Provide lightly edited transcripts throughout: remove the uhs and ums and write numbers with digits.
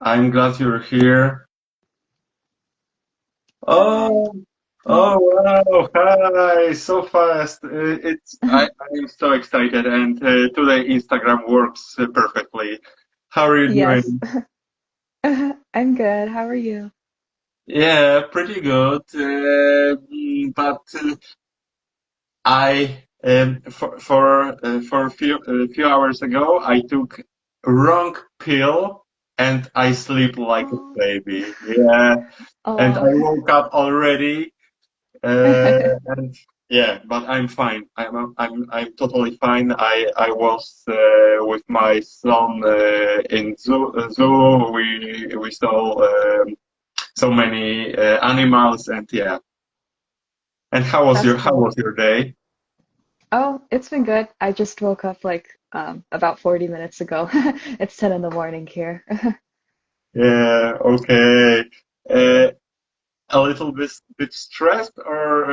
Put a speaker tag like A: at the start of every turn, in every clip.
A: I'm glad you're here.
B: Hi.
A: Oh, oh wow! Hi, so fast. I'm so excited, and today Instagram works perfectly. How are you
B: Yes.
A: doing?
B: I'm good. How are you?
A: Yeah, pretty good. But I for a few hours ago I took wrong pill and I sleep like a
B: Oh.
A: baby. Yeah, and I
B: Oh.
A: woke up already. And yeah, but I'm fine. I'm totally fine. I was with my son in zoo. We saw so many animals, and yeah. And
B: That's
A: how
B: cool.
A: was your day?
B: Oh, it's been good. I just woke up like about 40 minutes ago. It's 10 in the morning here.
A: Yeah, okay. Uh, a little bit stressed, or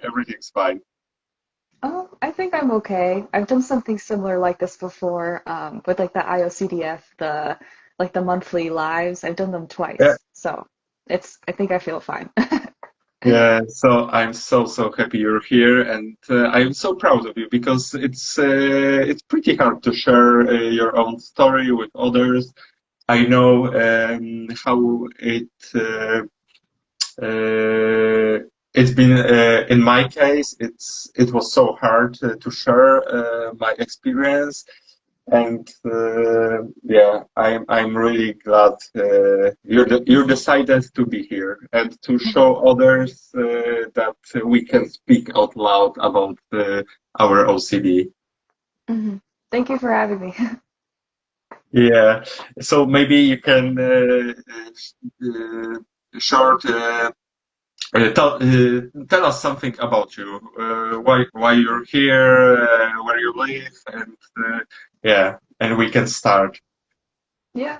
A: everything's fine?
B: Oh, I think I'm okay. I've done something similar like this before, with like the IOCDF, the monthly lives. I've done them
A: Yeah.
B: twice. So I think I feel fine.
A: Yeah, so I'm so happy you're here, and I'm so proud of you because it's pretty hard to share your own story with others. I know how it's been in my case. It was so hard to share my experience, and yeah, I'm really glad you decided to be here and to show others that we can speak out loud about our OCD.
B: Mhm. Thank you for having me.
A: Yeah, so maybe you can short tell us something about you, why you're here, where you live, and yeah, and we can start.
B: Yeah.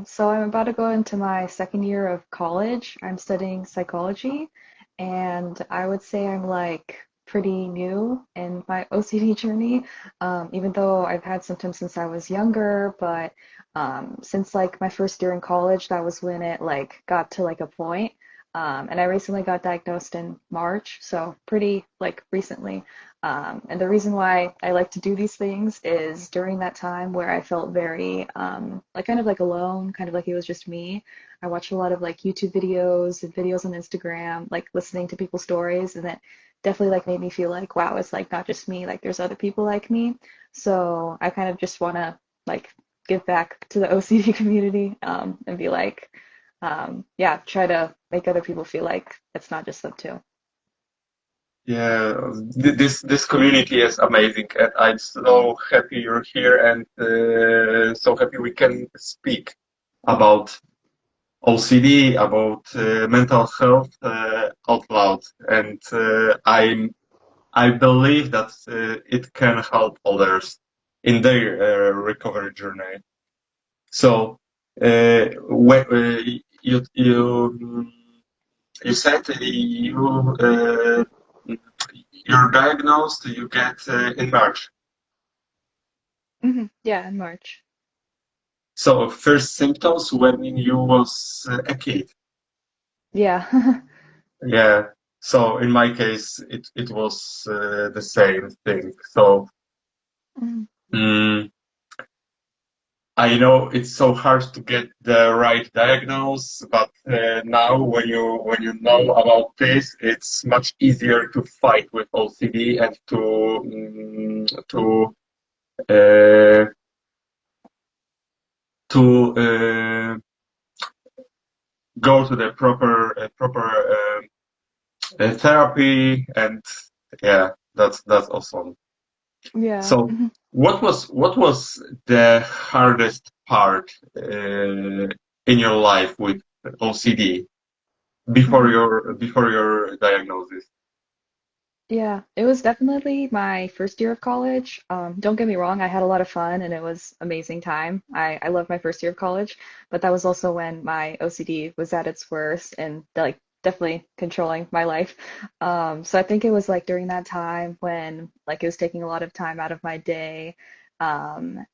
B: So I'm about to go into my second year of college. I'm studying psychology, and I would say I'm like pretty new in my OCD journey. Even though I've had symptoms since I was younger, but since like my first year in college, that was when it like got to like a point. And I recently got diagnosed in March, so pretty like recently. And the reason why I like to do these things is during that time where I felt very like kind of like alone, kind of like it was just me. I watched a lot of like YouTube videos and videos on Instagram, like listening to people's stories, and that definitely like made me feel like, wow, it's like not just me, like there's other people like me. So I kind of just want to like give back to the OCD community and be like, yeah, try to make other people feel like it's not just them too.
A: Yeah, this community is amazing, and I'm so happy you're here, and so happy we can speak about OCD, about mental health out loud, and I believe that it can help others in their recovery journey. So, you you said you're diagnosed, you get in March.
B: Yeah, in March.
A: So first symptoms when you was a kid.
B: Yeah.
A: Yeah. So in my case, it was the same thing. So mm, I know it's so hard to get the right diagnose, but now when you know about this, it's much easier to fight with OCD and uh, to go to the proper therapy, and yeah, that's awesome.
B: Yeah.
A: So what was the hardest part in your life with OCD
B: Mhm.
A: before your diagnosis?
B: Yeah, it was definitely my first year of college. Don't get me wrong, I had a lot of fun and it was amazing time. I loved my first year of college, but that was also when my OCD was at its worst and like definitely controlling my life. So I think it was like during that time when like it was taking a lot of time out of my day.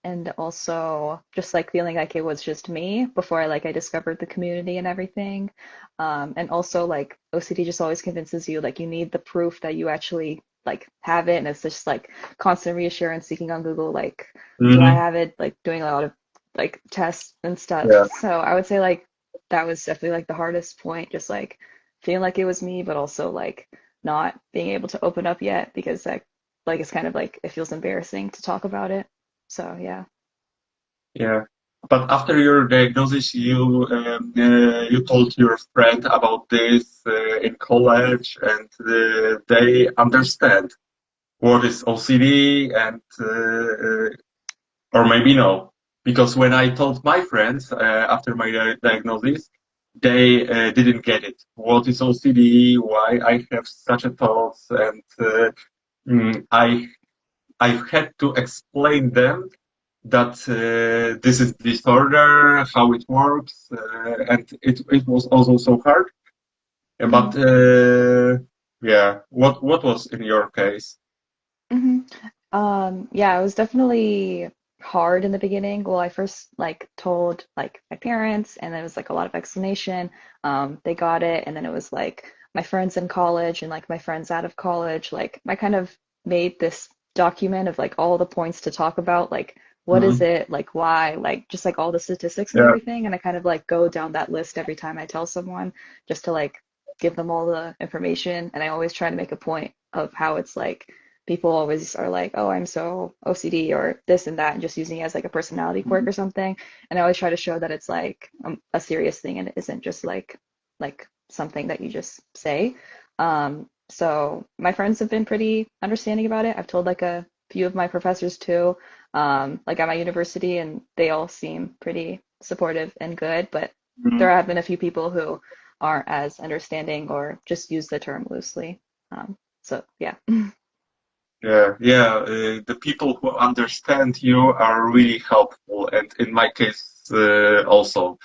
B: And also just like feeling like it was just me before I discovered the community and everything. And also like OCD just always convinces you like you need the proof that you actually like have it, and it's just like constant reassurance seeking on Google like do I
A: Hmm.
B: have it, like doing a lot of like tests and stuff.
A: Yeah,
B: So I would say like that was definitely like the hardest point, just like feeling like it was me, but also like not being able to open up yet because like it's kind of like it feels embarrassing to talk about it. So yeah.
A: yeah. But after your diagnosis, you told your friend about this in college, and they understand what is OCD, and or maybe no, because when I told my friends after my diagnosis, they didn't get it. What is OCD? Why I have such a thoughts? And I had to explain them that this is disorder, how it works, and it was also so hard.
B: hmm
A: But yeah, what was in your case?
B: hmm yeah, it was definitely hard in the beginning. Well, I first like told like my parents, and there was like a lot of explanation. They got it, and then it was like my friends in college and like my friends out of college. Like I kind of made this document of like all the points to talk about, like what is
A: Mhm.
B: it, like why, like just like all the statistics and
A: Yeah.
B: everything. And I kind of like go down that list every time I tell someone just to like give them all the information. And I always try to make a point of how it's like people always are like, oh, I'm so OCD or this and that, and just using it as like a personality quirk or something. And I always try to show that it's like a serious thing and it isn't just like something that you just say. So my friends have been pretty understanding about it. I've told like a few of my professors too, like at my university, and they all seem pretty supportive and good. But there
A: Mhm.
B: have been a few people who aren't as understanding or just use the term loosely. So yeah.
A: Yeah, yeah. The people who understand you are really helpful, and in my case, also,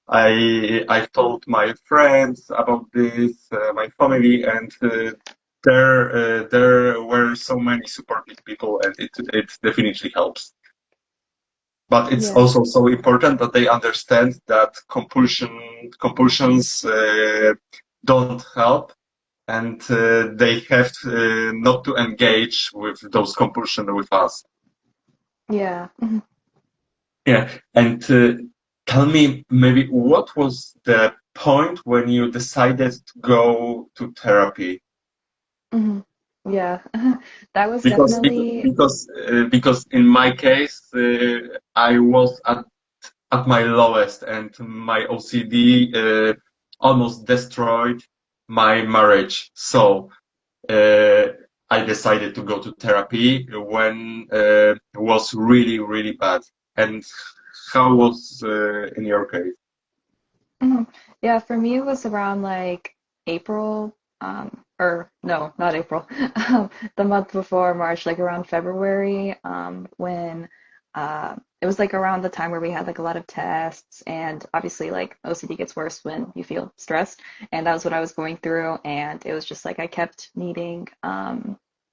A: I've told my friends about this, my family, and there were so many supportive people, and it definitely helps. But it's
B: Yeah.
A: also so important that they understand that compulsions don't help, and they have not to engage with those compulsions with us.
B: Yeah.
A: Yeah, and tell me maybe what was the point when you decided to go to therapy?
B: hmm Yeah. That was
A: Because
B: definitely.
A: because in my case, I was at my lowest, and my OCD almost destroyed my marriage. So uh, I decided to go to therapy when it was really, really bad. And how was in your case?
B: Mhm. Yeah, for me it was around like April, or no, not April, the month before March, like around February, when it was like around the time where we had like a lot of tests, and obviously like OCD gets worse when you feel stressed, and that was what I was going through, and it was just like I kept needing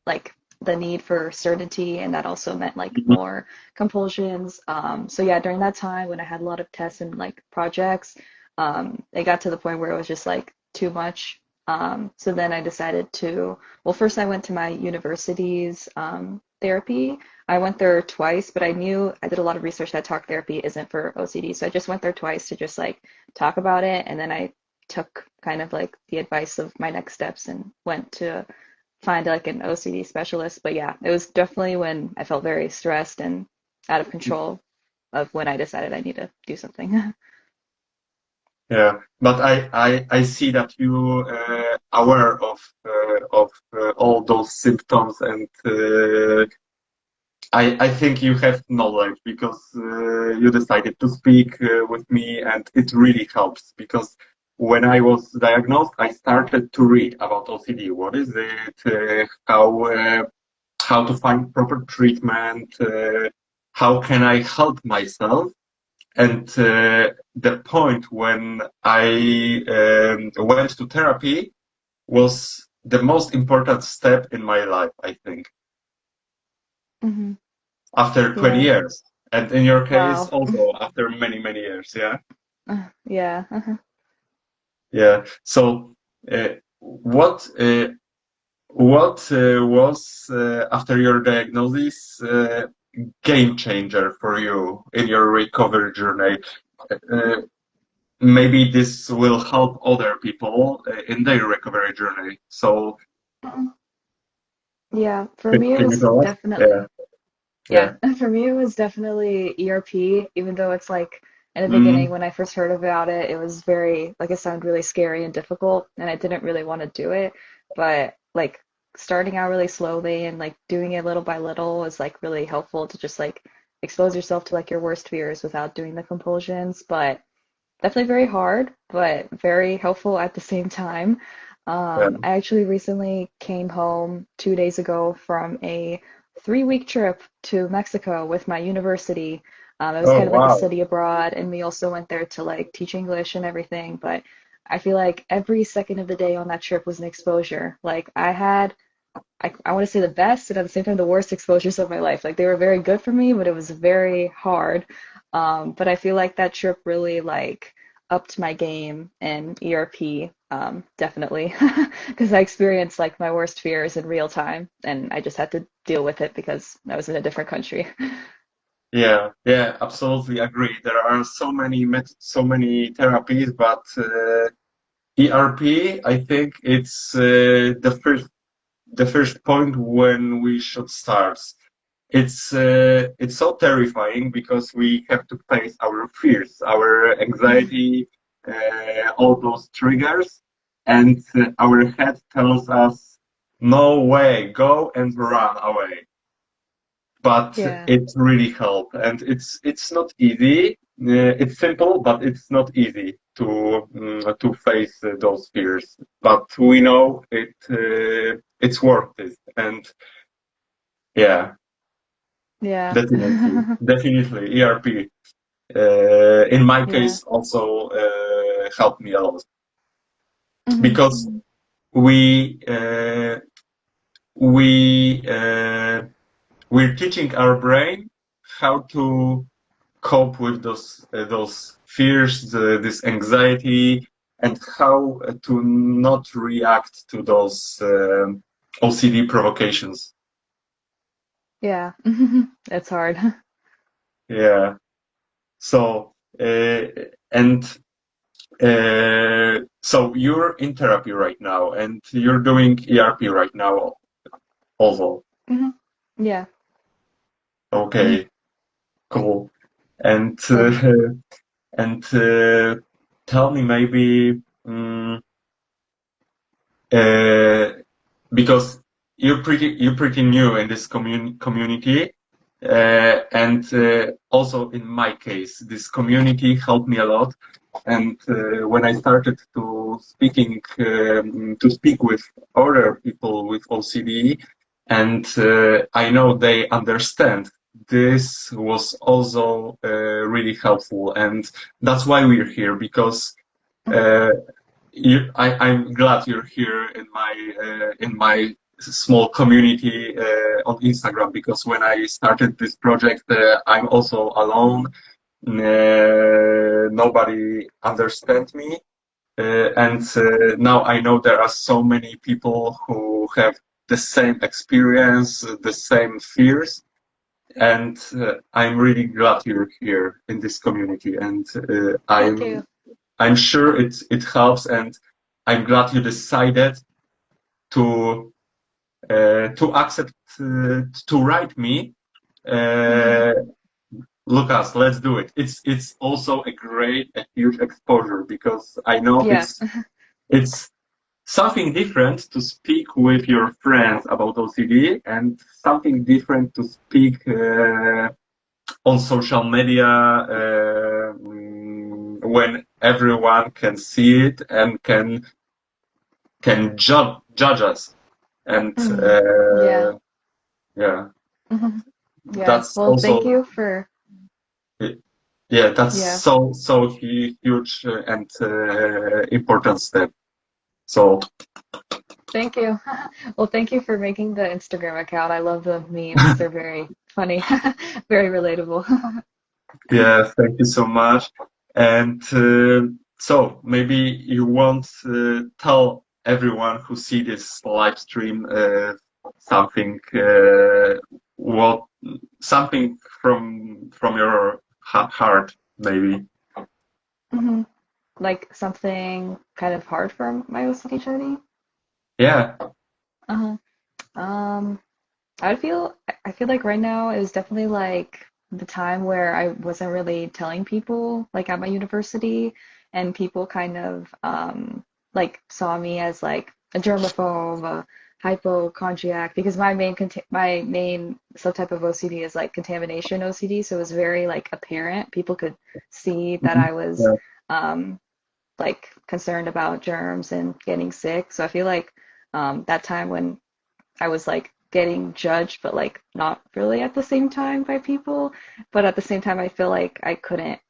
B: like the need for certainty, and that also meant like
A: Mhm.
B: more compulsions. So yeah, during that time when I had a lot of tests and like projects, it got to the point where it was just like too much. So then I decided to, well, first I went to my university's therapy. I went there twice, but I knew I did a lot of research that talk therapy isn't for OCD. So I just went there twice to just like talk about it. And then I took kind of like the advice of my next steps and went to find like an OCD specialist. But yeah, it was definitely when I felt very stressed and out of control of when I decided I need to do something.
A: Yeah, but I see that you aware of all those symptoms, and I think you have knowledge because you decided to speak with me, and it really helps because when I was diagnosed, I started to read about OCD. What is it? How to find proper treatment? How can I help myself? And the point when I went to therapy was the most important step in my life, I think.
B: Mhm.
A: after 20
B: Yeah.
A: years. And in your case,
B: Wow.
A: also after many, many years. Yeah.
B: Yeah.
A: Yeah. So, what was after your diagnosis game changer for you in your recovery journey? Uh, Maybe this will help other people in their recovery journey. So,
B: Yeah, for me it
A: can you
B: was
A: tell us?
B: definitely
A: Yeah.
B: yeah,
A: Yeah.
B: for me it was definitely ERP, even though it's like in the beginning
A: Mm,
B: when I first heard about it, it was very like it sounded really scary and difficult and I didn't really want to do it. But like starting out really slowly and like doing it little by little was like really helpful to just like expose yourself to like your worst fears without doing the compulsions. But definitely very hard, but very helpful at the same time.
A: yeah.
B: I actually recently came home 2 days ago from a 3-week trip to Mexico with my university. It was
A: Oh,
B: kind of like a
A: wow.
B: study abroad, and we also went there to like teach English and everything. But I feel like every second of the day on that trip was an exposure. Like I had I want to say the best and at the same time the worst exposures of my life. Like they were very good for me, but it was very hard. But I feel like that trip really like upped my game in ERP, definitely, because I experienced like my worst fears in real time, and I just had to deal with it because I was in a different country.
A: Yeah, yeah, absolutely agree. There are so many so many therapies, but ERP, I think it's the first point when we should start. It's so terrifying because we have to face our fears, our anxiety, all those triggers, and our head tells us, "No way, go and run away." But
B: Yeah,
A: it really helped, and it's not easy. It's simple, but it's not easy to face those fears. But we know it's worth it, and yeah,
B: yeah,
A: definitely, definitely ERP. In my
B: yeah.
A: case, also helped me a lot
B: Hmm.
A: because we uh, we uh, we're teaching our brain how to cope with those fears, this anxiety, and how to not react to those OCD provocations.
B: Yeah, it's hard.
A: Yeah. So and so you're in therapy right now, and you're doing ERP right now, also.
B: Hmm. Yeah.
A: Okay, cool. And
B: Thank you.
A: and tell me maybe. Uh, because you're pretty new in this community, and also in my case, this community helped me a lot. And when I started to speak with other people with OCD, and I know they understand. This was also really helpful, and that's why we're here because
B: Mhm.
A: uh, I'm glad you're here in my small community on Instagram because when I started this project, I'm also alone. Nobody understands me, and now I know there are so many people who have the same experience, the same fears, and I'm really glad you're here in this community, and
B: Thank you.
A: I'm sure it helps, and I'm glad you decided to accept to write me.
B: Hmm.
A: Uh, Lucas, let's do it. It's also a huge exposure because I know
B: Yeah.
A: it's something different to speak with your friends about OCD and something different to speak on social media when everyone can see it and can judge us. And
B: Hmm. Yeah.
A: yeah,
B: Hmm. Yeah.
A: that's
B: Well, thank
A: also
B: you for,
A: yeah, that's
B: yeah.
A: so huge and important step. So
B: Thank you. Well, thank you for making the Instagram account. I love the memes. They're very funny, very relatable.
A: Yeah, thank you so much. And so maybe you won't tell everyone who see this live stream something what something from your heart maybe.
B: hmm Like something kind of hard for my OCD journey.
A: Yeah.
B: Uh-huh. Um, I feel like right now is definitely like the time where I wasn't really telling people like at my university, and people kind of like saw me as like a germaphobe, a hypochondriac, because my main subtype of OCD is like contamination OCD, so it was very like apparent. People could see that
A: Mhm.
B: I was
A: Yeah.
B: um like concerned about germs and getting sick. So I feel like that time when I was like getting judged, but like not really at the same time by people. But at the same time, I feel like I couldn't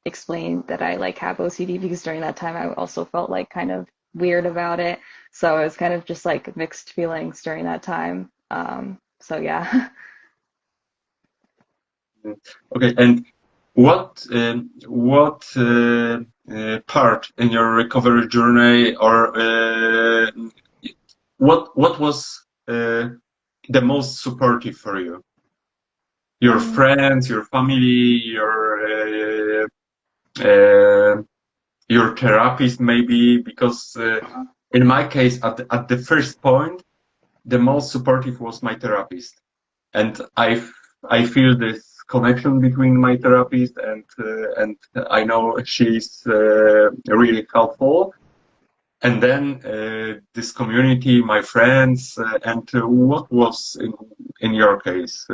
B: explain that I like have OCD because during that time I also felt like kind of weird about it. So it was kind of just like mixed feelings during that time. So yeah.
A: Okay, and what part in your recovery journey or what was the most supportive for you? Your
B: Mhm.
A: friends, your family, uh, your therapist, maybe? Because in my case, at the first point, the most supportive was my therapist, and I feel this connection between my therapist and I know she's really helpful. And then this community, my friends, and what was in your case?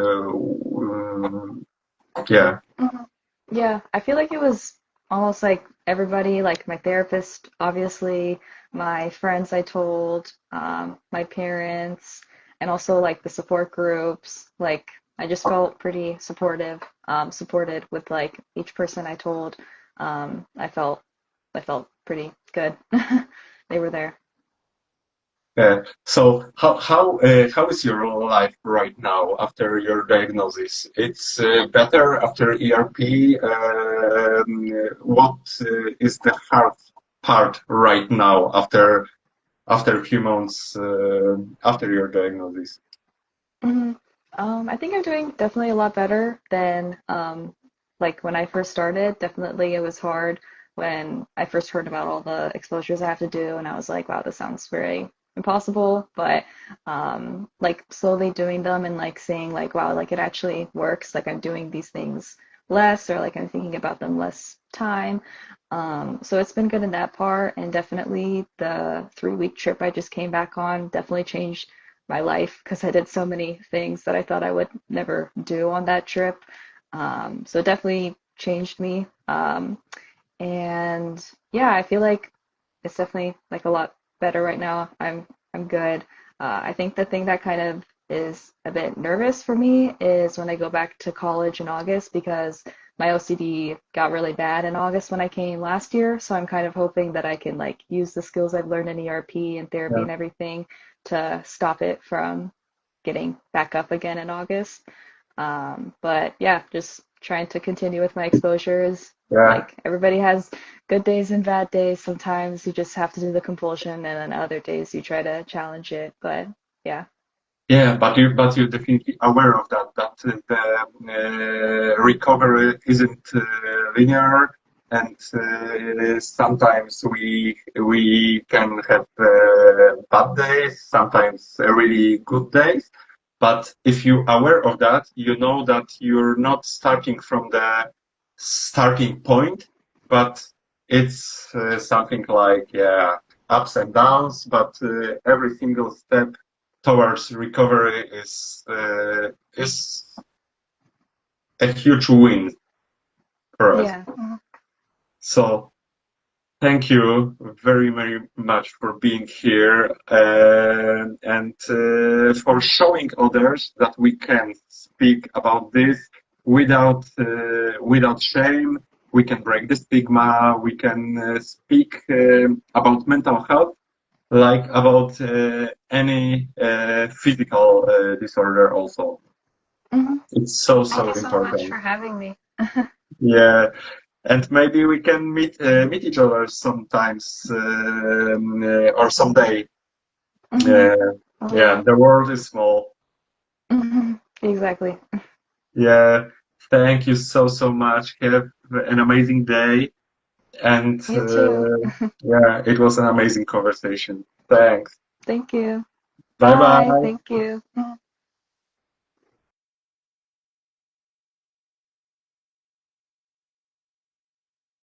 A: Yeah,
B: Mhm. Yeah, I feel like it was almost like everybody, like my therapist, obviously, my friends I told, my parents, and also like the support groups. Like I just felt pretty supported with like each person I told. I felt pretty good. They were there.
A: yeah. So how is your life right now after your diagnosis? It's better after ERP. What is the hard part right now after a few months after your diagnosis?
B: hmm I think I'm doing definitely a lot better than like when I first started. Definitely it was hard when I first heard about all the exposures I have to do, and I was like, wow, this sounds very impossible. But like slowly doing them and like seeing like, wow, like it actually works. Like I'm doing these things less, or like I'm thinking about them less time. So it's been good in that part, and definitely the 3 week trip I just came back on definitely changed my life because I did so many things that I thought I would never do on that trip. So it definitely changed me. And yeah, I feel like it's definitely like a lot better right now. I'm good. I think the thing that kind of is a bit nervous for me is when I go back to college in August because my OCD got really bad in August when I came last year. So I'm kind of hoping that I can like use the skills I've learned in ERP and therapy
A: Yeah,
B: and everything to stop it from getting back up again in August. But yeah, just trying to continue with my exposures.
A: yeah,
B: Like everybody has good days and bad days. Sometimes you just have to do the compulsion, and then other days you try to challenge it. But yeah.
A: yeah. But you're definitely aware of that the recovery isn't linear, and sometimes we can have bad days, sometimes really good days. But if you're aware of that, you know that you're not starting from the starting point, but it's something like, yeah, ups and downs, but every single step towards recovery is a huge win for us.
B: Yeah.
A: So thank you very, very much for being here and for showing others that we can speak about this without shame. We can break the stigma. We can speak about mental health like about any physical disorder also.
B: Hmm.
A: It's so,
B: Thank
A: so
B: you so much
A: important.
B: for having me.
A: Yeah, and maybe we can meet each other sometimes or someday.
B: Hmm.
A: Uh,
B: Oh
A: yeah,
B: yeah.
A: the world is small.
B: Hmm. Exactly.
A: Yeah, thank you so, so much. Have an amazing day. And
B: You too.
A: yeah, it was an amazing conversation. Thanks.
B: Thank you.
A: Bye
B: Bye.
A: bye.
B: Thank you.